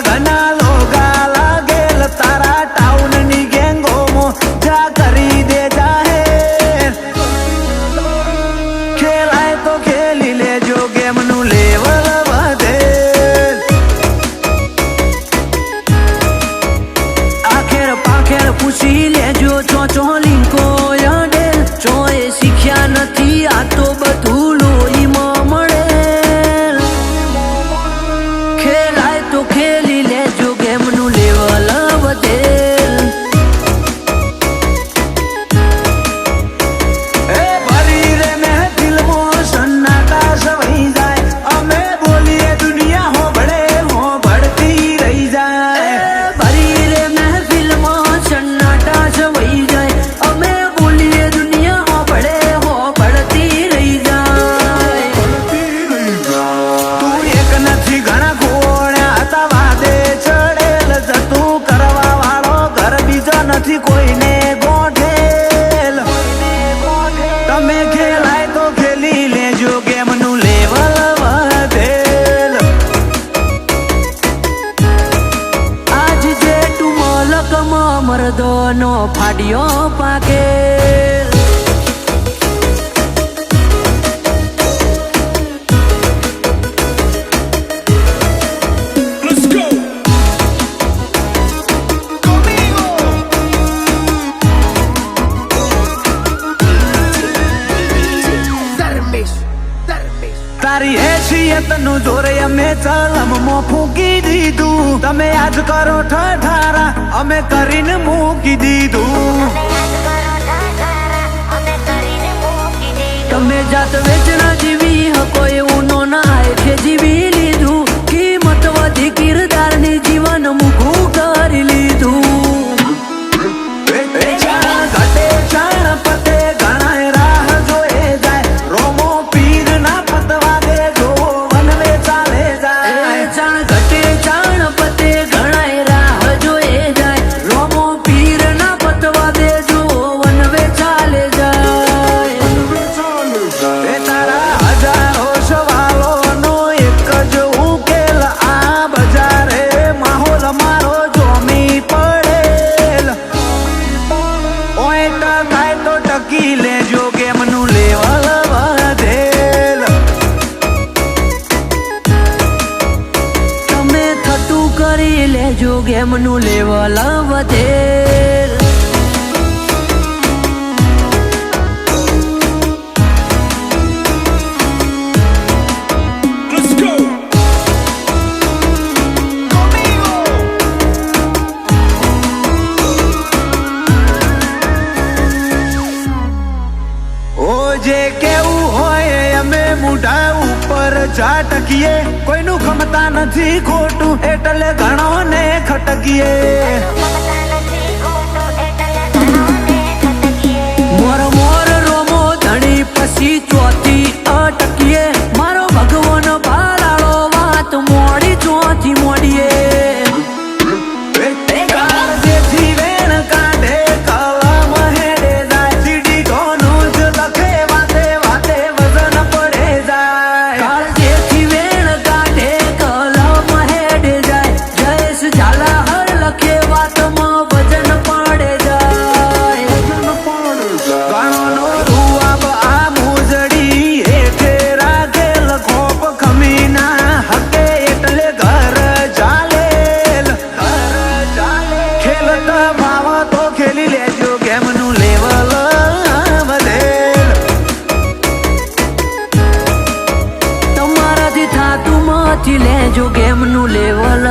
ઘના લોગા લાગેલ તારા ટાઉન ની ગેંગો જા કરી દે જાહેર ખેલાય તો ખેલી લેજો ગેમ નું લેવલ વધે આખેર પાખેર પૂછી લેજો ચો લીંકો યડેલ ચોએ શીખ્યા નથી આ તો બધું લોહીમાં મળે ખેલાય તો ખેલી લેજો ગેમ નું લેવલ વધે એ ભરી રે મહેફિલમાં સન્નાટા સવાઈ જાય અમે બોલીએ દુનિયા હોભળતી રહી જાય ભરી રે મહેફિલમાં સન્નાટા સવાઈ જાય અમે બોલીએ દુનિયા હોભળતી રહી જાય તું એક નથી ઘણા ખોળ્યા હતા વાદે ચડેલ જતું કરવા વાળો ઘર બીજો નથી કોઈને ગોઠેલ તમે ખેલાય તો ખેલી લેજો ગેમ નું લેવલ વધેલ આજ જે તું મલકમાં મરદોનો ફાડ્યો પાકેલ તારી હેસિયત નું જોર અમે ચલમમાં ફૂંકી દીધું તમે આજ કરો ઠઠારા અમે કરીને મૂકી દીધું તમે જાત વેચના જીવી હકો એવું નો નાય કે જીવી લીધું કિંમત વધી કિરદારની જીવન મૂકું કરી લીધું ઘટે ચાણ પતે ઘણાય રાહ જોએ જાય રોમો પીર ના પતવા દે જો વનવે ચાલે જાય ચાણ ઘટે ચાણ પતે ઘણાય રાહ જોએ જાય રોમો પીર ના પતવા દે જો વનવે ચાલે જાય એ તારા હજારો સવાલોનો એક જ ઉકેલ આ બજારે માહોલ મારો જોમી પડેલ ઓય ટકાય તો ટકી લેજો ગેમ નું લેવલ વધેલ તમે થતું કરી લેજો ગેમ નું લેવલ વધેલ જે કેવું હોય અમે મુઢા ઉપર ઝાટકીએ કોઈનું ખમતા નથી ખોટું એટલે ઘણો ને ખટકીએ મોર મોર રોમો ધણી પછી ચોથી અટકીએ મારો ભગવાન બાલાળો વાત મોડી ચોથી મોડીએ લેજો ગેમ નું લેવલ